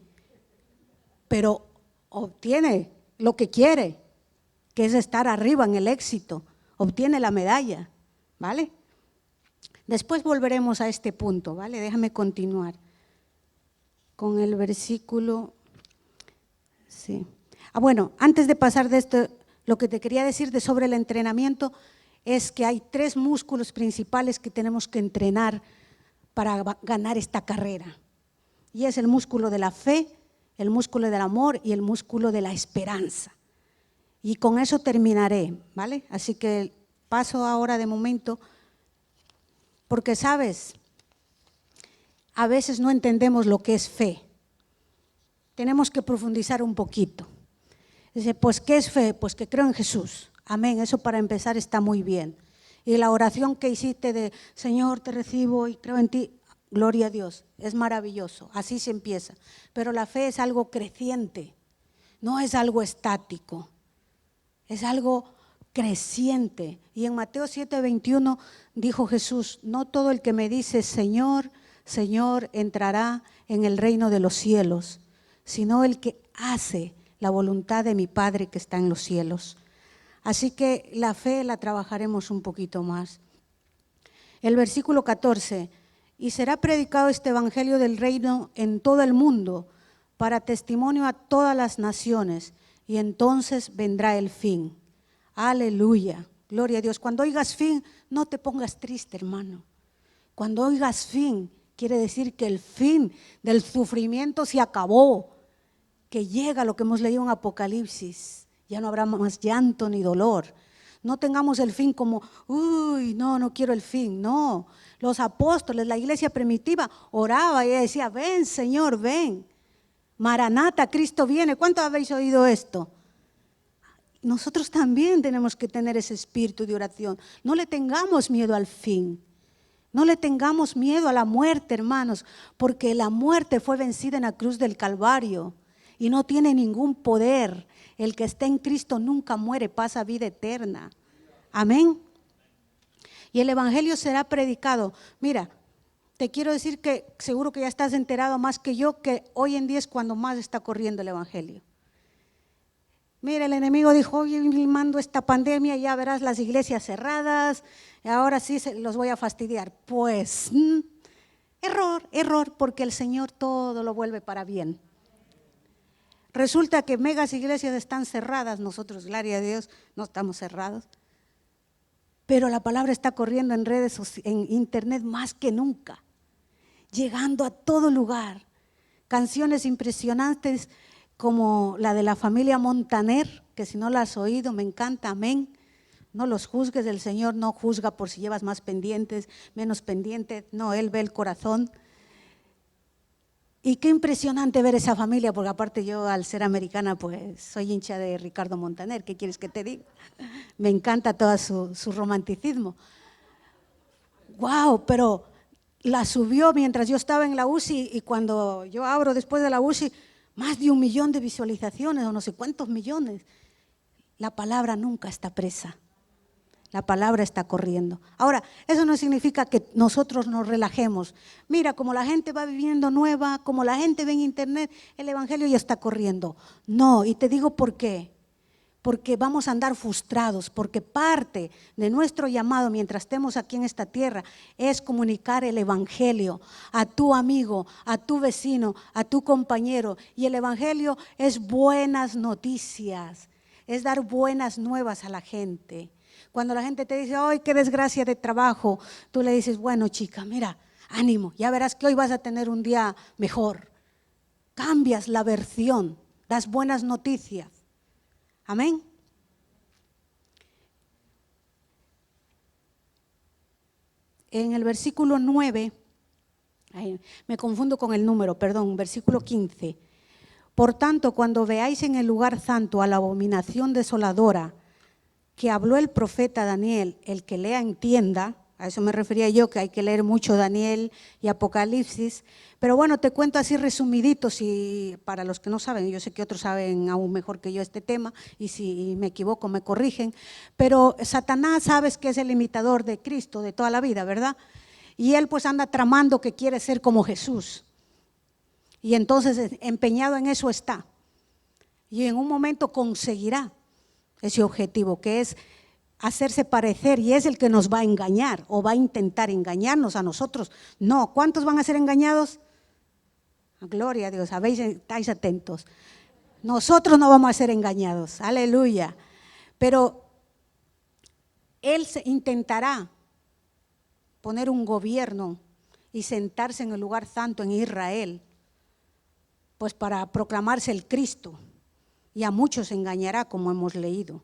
pero obtiene lo que quiere, que es estar arriba en el éxito, obtiene la medalla, ¿vale? Después volveremos a este punto, ¿vale? Déjame continuar con el versículo. Sí. Bueno, antes de pasar de esto, lo que te quería decir sobre el entrenamiento es que hay 3 músculos principales que tenemos que entrenar para ganar esta carrera. Y es el músculo de la fe, el músculo del amor y el músculo de la esperanza. Y con eso terminaré, ¿vale? Así que paso ahora de momento, porque sabes, a veces no entendemos lo que es fe. Tenemos que profundizar un poquito. Dice, pues, ¿qué es fe? Pues que creo en Jesús. Amén, eso para empezar está muy bien. Y la oración que hiciste de, Señor, te recibo y creo en ti, gloria a Dios, es maravilloso, así se empieza. Pero la fe es algo creciente, no es algo estático, es algo creciente. Y en Mateo 7:21 dijo Jesús, no todo el que me dice, Señor, Señor, entrará en el reino de los cielos, sino el que hace la voluntad de mi Padre que está en los cielos. Así que la fe la trabajaremos un poquito más. El versículo 14, y será predicado este evangelio del reino en todo el mundo para testimonio a todas las naciones, y entonces vendrá el fin. Aleluya, gloria a Dios. Cuando oigas fin, no te pongas triste, hermano. Cuando oigas fin, quiere decir que el fin del sufrimiento se acabó, que llega lo que hemos leído en Apocalipsis. Ya no habrá más llanto ni dolor. No tengamos el fin como, uy, no quiero el fin. No, los apóstoles, la iglesia primitiva oraba y decía, ven Señor, ven. Maranata, Cristo viene. ¿Cuánto habéis oído esto? Nosotros también tenemos que tener ese espíritu de oración. No le tengamos miedo al fin. No le tengamos miedo a la muerte, hermanos, porque la muerte fue vencida en la cruz del Calvario y no tiene ningún poder. El que está en Cristo nunca muere, pasa vida eterna. Amén. Y el evangelio será predicado. Mira, te quiero decir que seguro que ya estás enterado más que yo, que hoy en día es cuando más está corriendo el evangelio. Mira, el enemigo dijo, oye, mando esta pandemia, ya verás las iglesias cerradas, ahora sí los voy a fastidiar. Pues, error, porque el Señor todo lo vuelve para bien. Resulta que megas iglesias están cerradas, nosotros, gloria a Dios, no estamos cerrados. Pero la palabra está corriendo en redes, en internet más que nunca, llegando a todo lugar. Canciones impresionantes como la de la familia Montaner, que si no la has oído, me encanta, amén. No los juzgues, el Señor no juzga por si llevas más pendientes, menos pendientes, no, Él ve el corazón. Y qué impresionante ver esa familia, porque aparte yo al ser americana pues soy hincha de Ricardo Montaner, ¿qué quieres que te diga? Me encanta todo su romanticismo. Wow, pero la subió mientras yo estaba en la UCI y cuando yo abro después de la UCI, más de 1 millón de visualizaciones o no sé cuántos millones. La palabra nunca está presa. La palabra está corriendo. Ahora, eso no significa que nosotros nos relajemos. Mira, como la gente va viviendo nueva, como la gente ve en internet, el evangelio ya está corriendo. No, y te digo por qué. Porque vamos a andar frustrados, porque parte de nuestro llamado mientras estemos aquí en esta tierra es comunicar el evangelio a tu amigo, a tu vecino, a tu compañero. Y el evangelio es buenas noticias, es dar buenas nuevas a la gente. Cuando la gente te dice, ¡ay, qué desgracia de trabajo! Tú le dices, bueno, chica, mira, ánimo, ya verás que hoy vas a tener un día mejor. Cambias la versión, das buenas noticias. Amén. En el versículo 9, me confundo con el número, perdón, versículo 15. Por tanto, cuando veáis en el lugar santo a la abominación desoladora, que habló el profeta Daniel, el que lea entienda, a eso me refería yo, que hay que leer mucho Daniel y Apocalipsis, pero bueno, te cuento así resumiditos y para los que no saben, yo sé que otros saben aún mejor que yo este tema y si me equivoco me corrigen, pero Satanás sabes que es el imitador de Cristo de toda la vida, ¿verdad? Y él pues anda tramando que quiere ser como Jesús y entonces empeñado en eso está y en un momento conseguirá ese objetivo que es hacerse parecer y es el que nos va a engañar o va a intentar engañarnos a nosotros. No, ¿cuántos van a ser engañados? Gloria a Dios, estáis atentos. Nosotros no vamos a ser engañados, aleluya. Pero él intentará poner un gobierno y sentarse en el lugar santo en Israel, pues para proclamarse el Cristo. Y a muchos engañará, como hemos leído.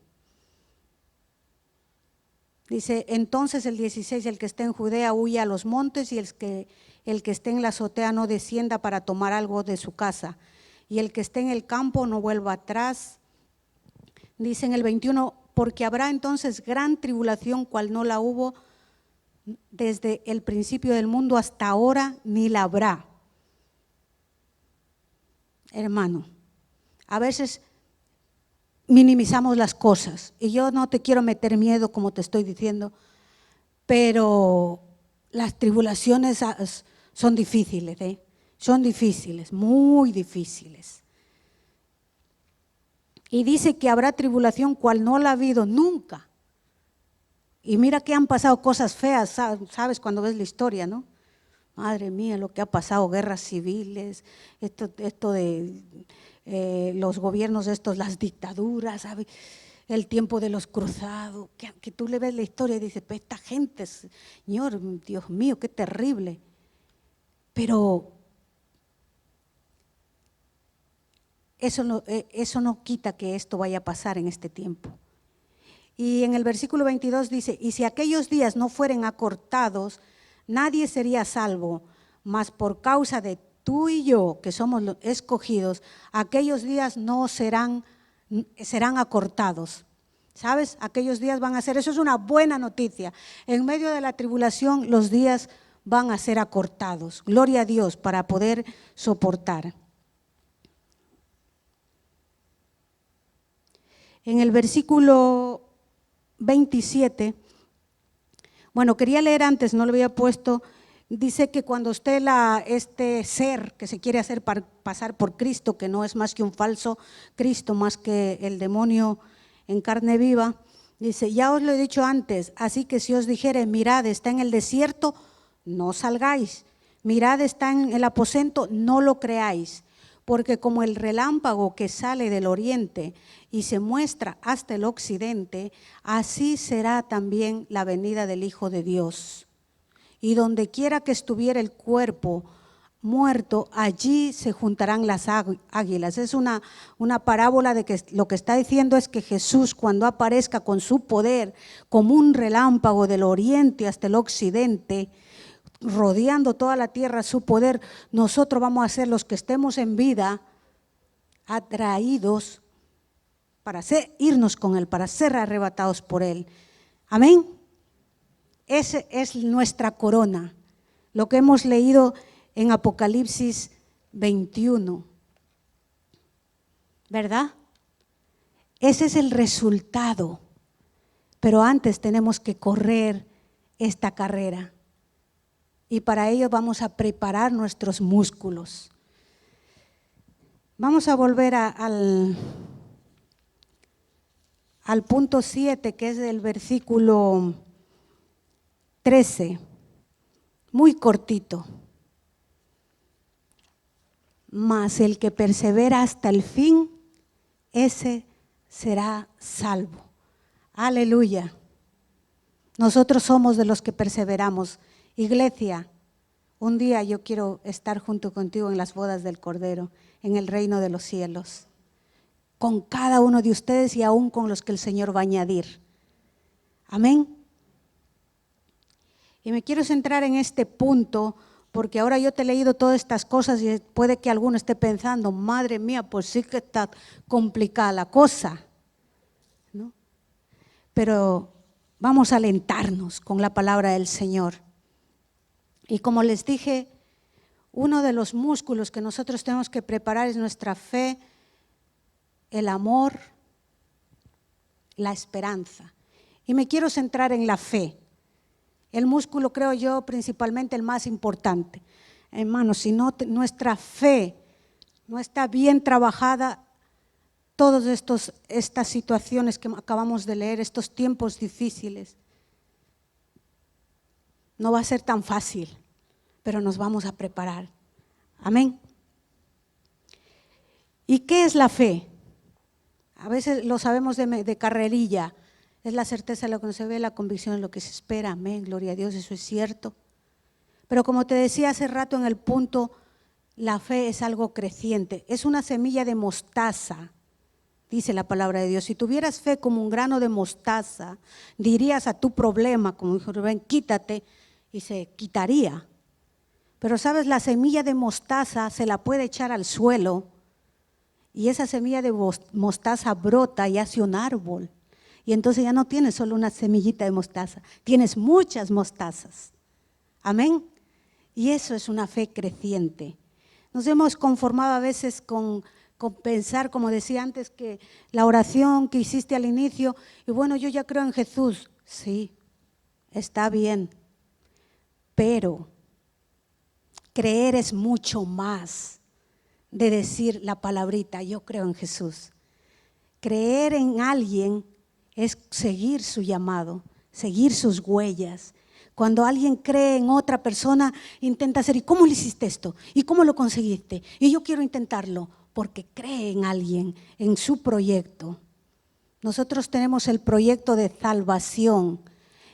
Dice, entonces el 16, el que esté en Judea huya a los montes y el que esté en la azotea no descienda para tomar algo de su casa. Y el que esté en el campo no vuelva atrás. Dice en el 21, porque habrá entonces gran tribulación, cual no la hubo desde el principio del mundo hasta ahora, ni la habrá. Hermano, a veces minimizamos las cosas y yo no te quiero meter miedo como te estoy diciendo, pero las tribulaciones son difíciles, son difíciles, muy difíciles. Y dice que habrá tribulación cual no la ha habido nunca. Y mira que han pasado cosas feas, sabes cuando ves la historia, ¿no? Madre mía, lo que ha pasado, guerras civiles, esto de los gobiernos estos, las dictaduras, ¿sabes? El tiempo de los cruzados, que tú le ves la historia y dices, pues esta gente, Señor, Dios mío, qué terrible. Pero eso no quita que esto vaya a pasar en este tiempo. Y en el versículo 22 dice, y si aquellos días no fueren acortados, nadie sería salvo, mas por causa de tú y yo, que somos los escogidos, aquellos días no serán acortados. ¿Sabes? Aquellos días van a ser, eso es una buena noticia. En medio de la tribulación, los días van a ser acortados. Gloria a Dios para poder soportar. En el versículo 27, bueno, quería leer antes, no lo había puesto, dice que cuando usted este ser que se quiere hacer pasar por Cristo, que no es más que un falso Cristo, más que el demonio en carne viva, dice, ya os lo he dicho antes, así que si os dijere, mirad, está en el desierto, no salgáis, mirad, está en el aposento, no lo creáis, porque como el relámpago que sale del oriente y se muestra hasta el occidente, así será también la venida del Hijo de Dios. Y donde quiera que estuviera el cuerpo muerto, allí se juntarán las águilas. Es una parábola de que lo que está diciendo es que Jesús, cuando aparezca con su poder, como un relámpago del oriente hasta el occidente, rodeando toda la tierra su poder, nosotros vamos a ser los que estemos en vida, atraídos para irnos con Él, para ser arrebatados por Él. Amén. Esa es nuestra corona, lo que hemos leído en Apocalipsis 21, ¿verdad? Ese es el resultado, pero antes tenemos que correr esta carrera. Y para ello vamos a preparar nuestros músculos. Vamos a volver al punto 7, que es del versículo 13, muy cortito. Mas el que persevera hasta el fin, ese será salvo. Aleluya. Nosotros somos de los que perseveramos. Iglesia, un día yo quiero estar junto contigo en las bodas del Cordero, en el reino de los cielos, con cada uno de ustedes y aún con los que el Señor va a añadir. Amén. Y me quiero centrar en este punto, porque ahora yo te he leído todas estas cosas y puede que alguno esté pensando, madre mía, pues sí que está complicada la cosa, ¿no? Pero vamos a alentarnos con la palabra del Señor. Y como les dije, uno de los músculos que nosotros tenemos que preparar es nuestra fe, el amor, la esperanza. Y me quiero centrar en la fe. El músculo, creo yo, principalmente el más importante. Hermanos, si no nuestra fe no está bien trabajada, todas estas situaciones que acabamos de leer, estos tiempos difíciles, no va a ser tan fácil, pero nos vamos a preparar. Amén. ¿Y qué es la fe? A veces lo sabemos de carrerilla. Es la certeza de lo que no se ve, la convicción de lo que se espera. Amén, gloria a Dios, eso es cierto. Pero como te decía hace rato en el punto, la fe es algo creciente. Es una semilla de mostaza, dice la palabra de Dios. Si tuvieras fe como un grano de mostaza, dirías a tu problema, como dijo Rubén, quítate, y se quitaría. Pero sabes, la semilla de mostaza se la puede echar al suelo y esa semilla de mostaza brota y hace un árbol. Y entonces ya no tienes solo una semillita de mostaza, tienes muchas mostazas. Amén. Y eso es una fe creciente. Nos hemos conformado a veces con pensar, como decía antes, que la oración que hiciste al inicio, y bueno, yo ya creo en Jesús. Sí, está bien, pero creer es mucho más de decir la palabrita, yo creo en Jesús. creer en alguien es seguir su llamado, seguir sus huellas. Cuando alguien cree en otra persona, intenta hacer, ¿y cómo le hiciste esto? ¿Y cómo lo conseguiste? Y yo quiero intentarlo, porque cree en alguien, en su proyecto. Nosotros tenemos el proyecto de salvación,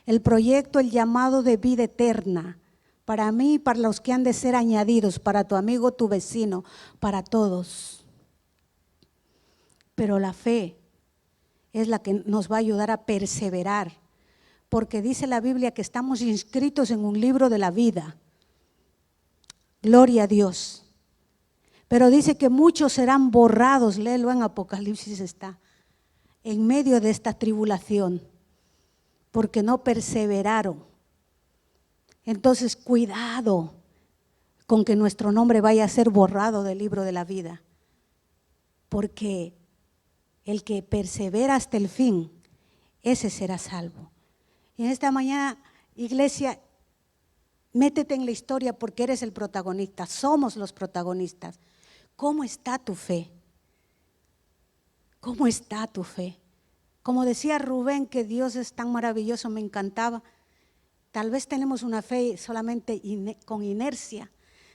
el proyecto, el llamado de vida eterna, para mí y para los que han de ser añadidos, para tu amigo, tu vecino, para todos. Pero la fe es la que nos va a ayudar a perseverar, porque dice la Biblia que estamos inscritos en un libro de la vida. Gloria a Dios. Pero dice que muchos serán borrados, léelo en Apocalipsis está, en medio de esta tribulación, porque no perseveraron. Entonces, cuidado con que nuestro nombre vaya a ser borrado del libro de la vida, porque el que persevera hasta el fin, ese será salvo. Y en esta mañana, iglesia, métete en la historia porque eres el protagonista, somos los protagonistas. ¿Cómo está tu fe? ¿Cómo está tu fe? Como decía Rubén, que Dios es tan maravilloso, me encantaba. Tal vez tenemos una fe solamente con inercia,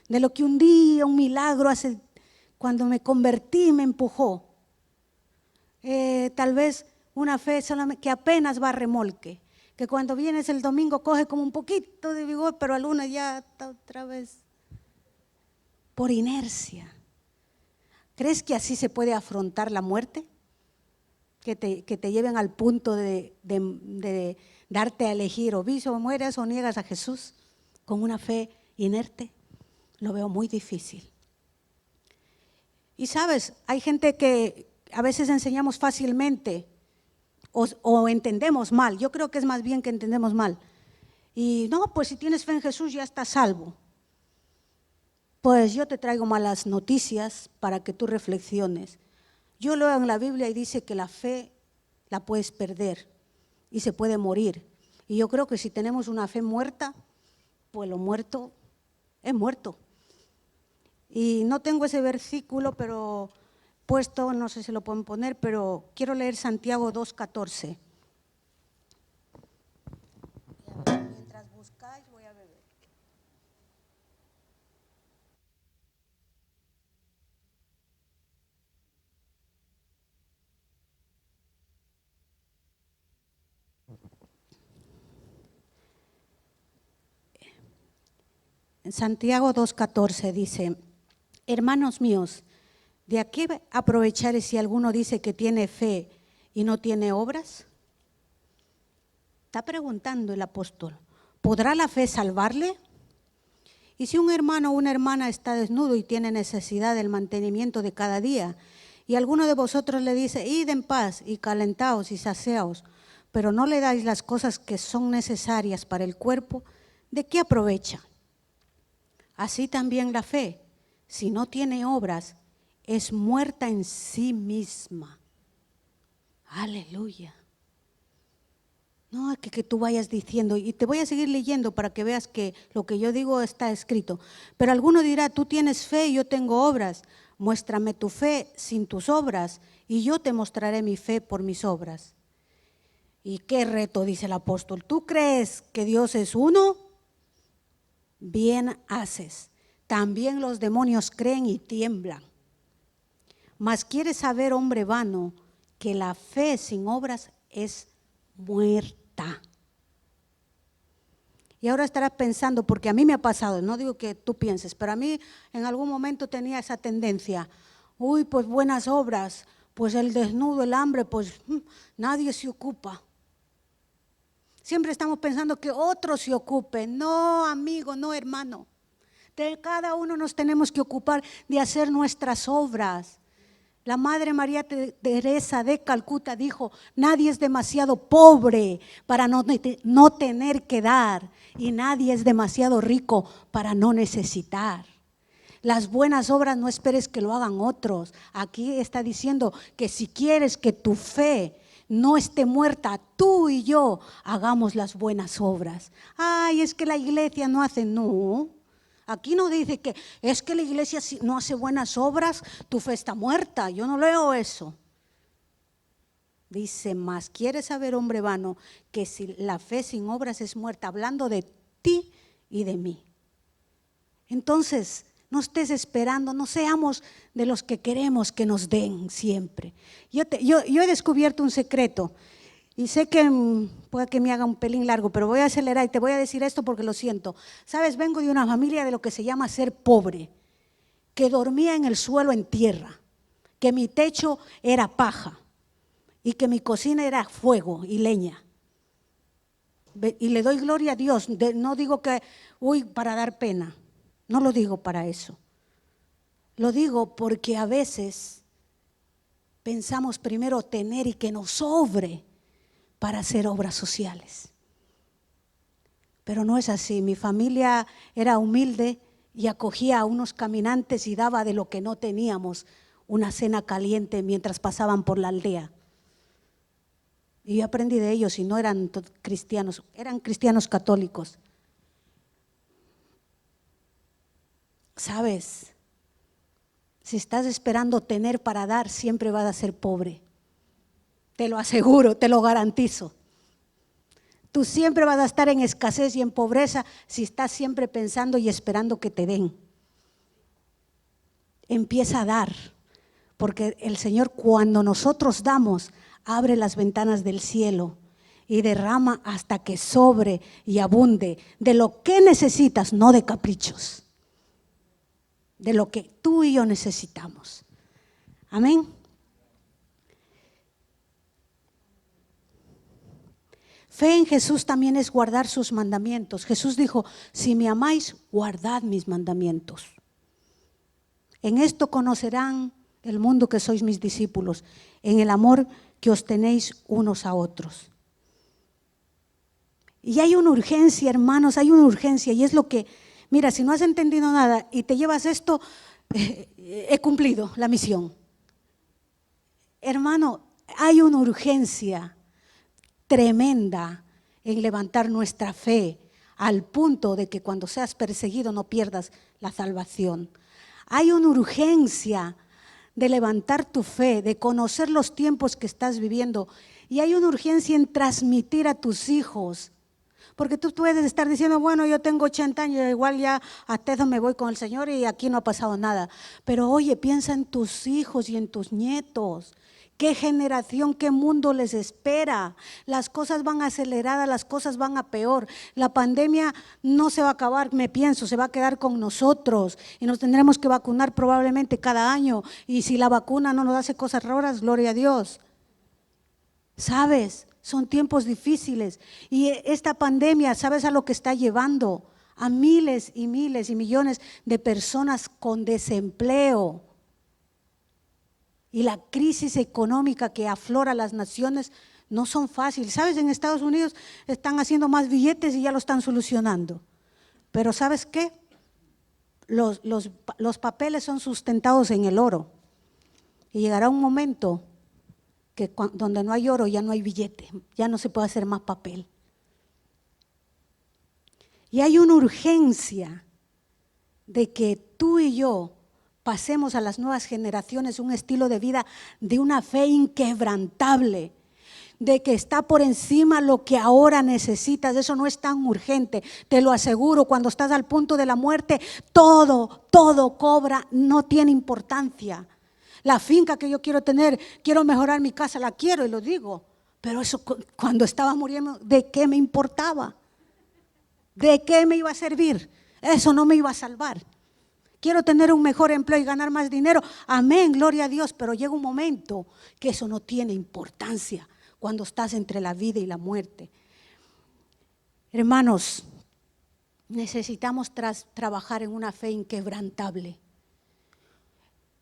de lo que un día, un milagro hace, cuando me convertí me empujó. Tal vez una fe solamente que apenas va a remolque, que cuando vienes el domingo coge como un poquito de vigor, pero al lunes ya está otra vez por inercia. ¿Crees que así se puede afrontar la muerte? Que te lleven al punto de darte a elegir, o vives o mueres o niegas a Jesús con una fe inerte. Lo veo muy difícil. Y sabes, hay gente que a veces enseñamos fácilmente o entendemos mal. Yo creo que es más bien que entendemos mal. Y no, pues si tienes fe en Jesús ya estás salvo. Pues yo te traigo malas noticias para que tú reflexiones. Yo leo en la Biblia y dice que la fe la puedes perder y se puede morir. Y yo creo que si tenemos una fe muerta, pues lo muerto es muerto. Y no tengo ese versículo, pero puesto, no sé si lo pueden poner, pero quiero leer Santiago 2:14. Mientras buscáis, voy a beber. En Santiago 2:14 dice: hermanos míos, ¿de a qué aprovechar si alguno dice que tiene fe y no tiene obras? Está preguntando el apóstol, ¿podrá la fe salvarle? Y si un hermano o una hermana está desnudo y tiene necesidad del mantenimiento de cada día, y alguno de vosotros le dice, id en paz y calentaos y saciaos, pero no le dais las cosas que son necesarias para el cuerpo, ¿de qué aprovecha? Así también la fe, si no tiene obras, es muerta en sí misma. Aleluya. No es que tú vayas diciendo, y te voy a seguir leyendo para que veas que lo que yo digo está escrito. Pero alguno dirá, tú tienes fe y yo tengo obras. Muéstrame tu fe sin tus obras y yo te mostraré mi fe por mis obras. ¿Y qué reto? Dice el apóstol. ¿Tú crees que Dios es uno? Bien haces. También los demonios creen y tiemblan. Mas quieres saber, hombre vano, que la fe sin obras es muerta. Y ahora estarás pensando, porque a mí me ha pasado, no digo que tú pienses, pero a mí en algún momento tenía esa tendencia. Uy, pues buenas obras, pues el desnudo, el hambre, pues nadie se ocupa. Siempre estamos pensando que otros se ocupen. No, amigo, no, hermano. De cada uno nos tenemos que ocupar de hacer nuestras obras. La Madre María Teresa de Calcuta dijo, nadie es demasiado pobre para no tener que dar y nadie es demasiado rico para no necesitar. Las buenas obras no esperes que lo hagan otros. Aquí está diciendo que si quieres que tu fe no esté muerta, tú y yo hagamos las buenas obras. Ay, es que la iglesia no hace, no. Aquí no dice que es que la iglesia no hace buenas obras, tu fe está muerta. Yo no leo eso. Dice más, ¿quieres saber, hombre vano, que si la fe sin obras es muerta? Hablando de ti y de mí. Entonces, no estés esperando, no seamos de los que queremos que nos den siempre. Yo he descubierto un secreto y sé que puede que me haga un pelín largo, pero voy a acelerar y te voy a decir esto porque lo siento. Sabes, vengo de una familia de lo que se llama ser pobre, que dormía en el suelo en tierra, que mi techo era paja y que mi cocina era fuego y leña. Y le doy gloria a Dios, no digo que, para dar pena. No lo digo para eso. Lo digo porque a veces pensamos primero tener y que nos sobre para hacer obras sociales. Pero no es así. Mi familia era humilde y acogía a unos caminantes y daba de lo que no teníamos una cena caliente mientras pasaban por la aldea. Y yo aprendí de ellos y no eran cristianos, eran cristianos católicos. ¿Sabes? Si estás esperando tener para dar, siempre vas a ser pobre. Te lo aseguro, te lo garantizo. Tú siempre vas a estar en escasez y en pobreza si estás siempre pensando y esperando que te den. Empieza a dar, porque el Señor, cuando nosotros damos, abre las ventanas del cielo y derrama hasta que sobre y abunde de lo que necesitas, no de caprichos. De lo que tú y yo necesitamos. Amén. Fe en Jesús también es guardar sus mandamientos. Jesús dijo, si me amáis, guardad mis mandamientos. En esto conocerán el mundo que sois mis discípulos, en el amor que os tenéis unos a otros. Y hay una urgencia, hermanos, hay una urgencia, y es lo que, mira, si no has entendido nada y te llevas esto, he cumplido la misión. Hermano, hay una urgencia tremenda en levantar nuestra fe al punto de que cuando seas perseguido no pierdas la salvación. Hay una urgencia de levantar tu fe, de conocer los tiempos que estás viviendo, y hay una urgencia en transmitir a tus hijos. Porque tú puedes estar diciendo, bueno, yo tengo 80 años, igual ya hasta eso me voy con el Señor y aquí no ha pasado nada. Pero oye, piensa en tus hijos y en tus nietos. ¿Qué generación, qué mundo les espera? Las cosas van aceleradas, las cosas van a peor. La pandemia no se va a acabar, me pienso, se va a quedar con nosotros y nos tendremos que vacunar probablemente cada año. Y si la vacuna no nos hace cosas raras, gloria a Dios. ¿Sabes? Son tiempos difíciles y esta pandemia, ¿sabes a lo que está llevando? A miles y miles y millones de personas con desempleo. Y la crisis económica que aflora a las naciones no son fáciles. ¿Sabes? En Estados Unidos están haciendo más billetes y ya lo están solucionando. Pero ¿sabes qué? Los papeles son sustentados en el oro. Y llegará un momento que donde no hay oro ya no hay billete, ya no se puede hacer más papel. Y hay una urgencia de que tú y yo pasemos a las nuevas generaciones un estilo de vida de una fe inquebrantable, de que está por encima lo que ahora necesitas. Eso no es tan urgente, te lo aseguro. Cuando estás al punto de la muerte, todo cobra, no tiene importancia. La finca que yo quiero tener, quiero mejorar mi casa, la quiero y lo digo. Pero eso cuando estaba muriendo, ¿de qué me importaba? ¿De qué me iba a servir? Eso no me iba a salvar. Quiero tener un mejor empleo y ganar más dinero. Amén, gloria a Dios. Pero llega un momento que eso no tiene importancia cuando estás entre la vida y la muerte. Hermanos, necesitamos trabajar en una fe inquebrantable.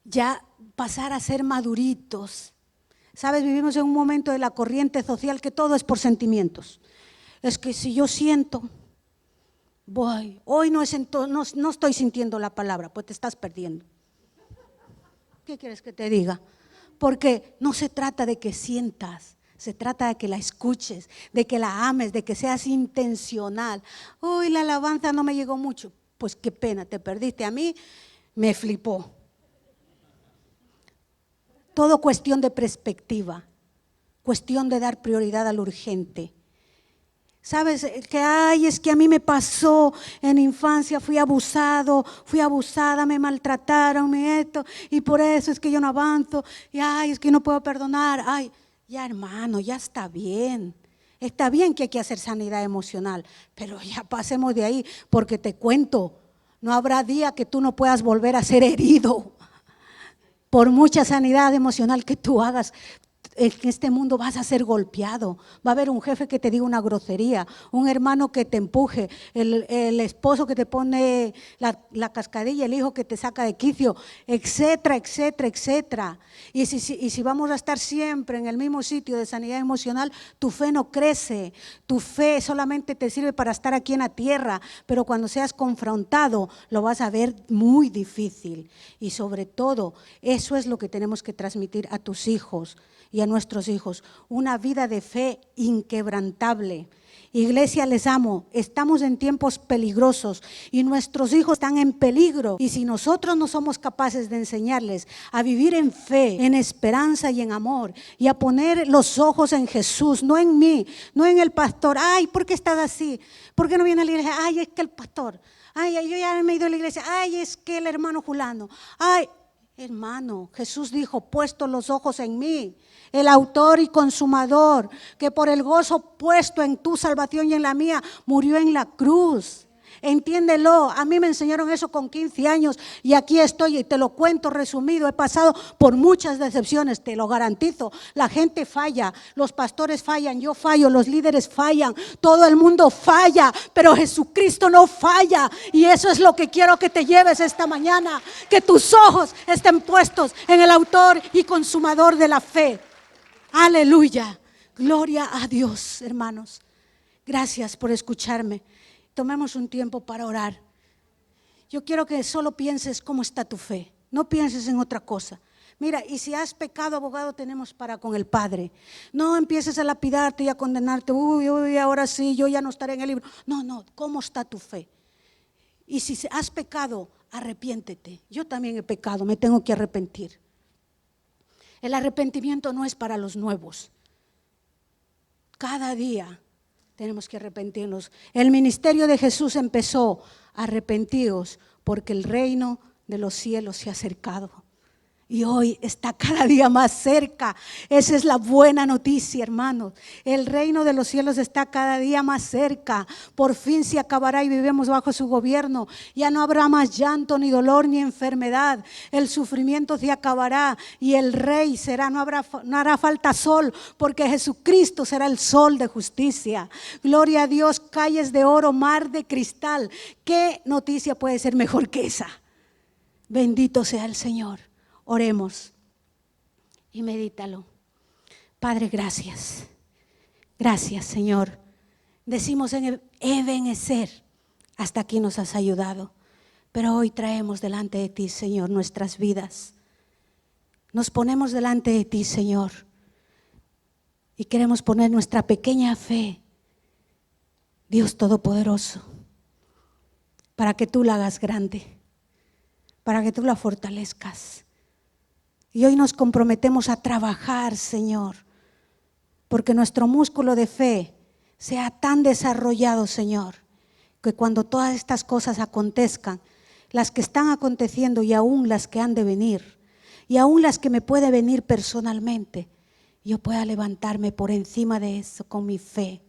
Ya pasar a ser maduritos. ¿Sabes? Vivimos en un momento de la corriente social que todo es por sentimientos. Es que si yo siento, voy. Hoy no estoy sintiendo la palabra, pues te estás perdiendo. ¿Qué quieres que te diga? Porque no se trata de que sientas, se trata de que la escuches, de que la ames, de que seas intencional. Hoy la alabanza no me llegó mucho. Pues qué pena, te perdiste. A mí me flipó. Todo cuestión de perspectiva. cuestión de dar prioridad a lo urgente. ¿Sabes? Es que a mí me pasó en infancia, fui abusada, me maltrataron, y por eso es que yo no avanzo, y es que no puedo perdonar. Ya hermano, ya está bien. Está bien que hay que hacer sanidad emocional, pero ya pasemos de ahí, porque te cuento, no habrá día que tú no puedas volver a ser herido. Por mucha sanidad emocional que tú hagas, en este mundo vas a ser golpeado. Va a haber un jefe que te diga una grosería, un hermano que te empuje, el esposo que te pone la cascadilla, el hijo que te saca de quicio, etcétera, etcétera, etcétera. Y si vamos a estar siempre en el mismo sitio de sanidad emocional, tu fe no crece. Tu fe solamente te sirve para estar aquí en la tierra, pero cuando seas confrontado lo vas a ver muy difícil. Y sobre todo, eso es lo que tenemos que transmitir a tus hijos y a nuestros hijos, una vida de fe inquebrantable. Iglesia, les amo, estamos en tiempos peligrosos y nuestros hijos están en peligro, y si nosotros no somos capaces de enseñarles a vivir en fe, en esperanza y en amor, y a poner los ojos en Jesús, no en mí, no en el pastor. ¿Por qué estás así? ¿Por qué no viene a la iglesia? Es que el pastor, yo ya me he ido a la iglesia, es que el hermano fulano, hermano, Jesús dijo, puesto los ojos en mí, el autor y consumador, que por el gozo puesto en tu salvación y en la mía, murió en la cruz. Entiéndelo, a mí me enseñaron eso con 15 años y aquí estoy y te lo cuento resumido. He pasado por muchas decepciones, te lo garantizo. La gente falla, los pastores fallan, yo fallo, los líderes fallan, todo el mundo falla, pero Jesucristo no falla, y eso es lo que quiero que te lleves esta mañana, que tus ojos estén puestos en el autor y consumador de la fe. Aleluya, gloria a Dios, hermanos. Gracias por escucharme. Tomemos un tiempo para orar. Yo quiero que solo pienses cómo está tu fe. No pienses en otra cosa. Mira, y si has pecado, abogado tenemos para con el Padre. No empieces a lapidarte y a condenarte. Ahora sí, yo ya no estaré en el libro. No, ¿cómo está tu fe? Y si has pecado, arrepiéntete. Yo también he pecado, me tengo que arrepentir. El arrepentimiento no es para los nuevos. Cada día tenemos que arrepentirnos. El ministerio de Jesús empezó: arrepentidos porque el reino de los cielos se ha acercado. Y hoy está cada día más cerca. Esa es la buena noticia, hermanos. El reino de los cielos está cada día más cerca. Por fin se acabará y vivimos bajo su gobierno. Ya no habrá más llanto, ni dolor, ni enfermedad. El sufrimiento se acabará y el rey será, no hará falta sol, porque Jesucristo será el sol de justicia. Gloria a Dios, calles de oro, mar de cristal. ¿Qué noticia puede ser mejor que esa? Bendito sea el Señor. Oremos y medítalo. Padre, gracias. Gracias, Señor. Decimos en Ebenezer, hasta aquí nos has ayudado. Pero hoy traemos delante de ti, Señor, nuestras vidas. Nos ponemos delante de ti, Señor, y queremos poner nuestra pequeña fe, Dios Todopoderoso, para que tú la hagas grande, para que tú la fortalezcas. Y hoy nos comprometemos a trabajar, Señor, porque nuestro músculo de fe sea tan desarrollado, Señor, que cuando todas estas cosas acontezcan, las que están aconteciendo y aún las que han de venir, y aún las que me puede venir personalmente, yo pueda levantarme por encima de eso con mi fe,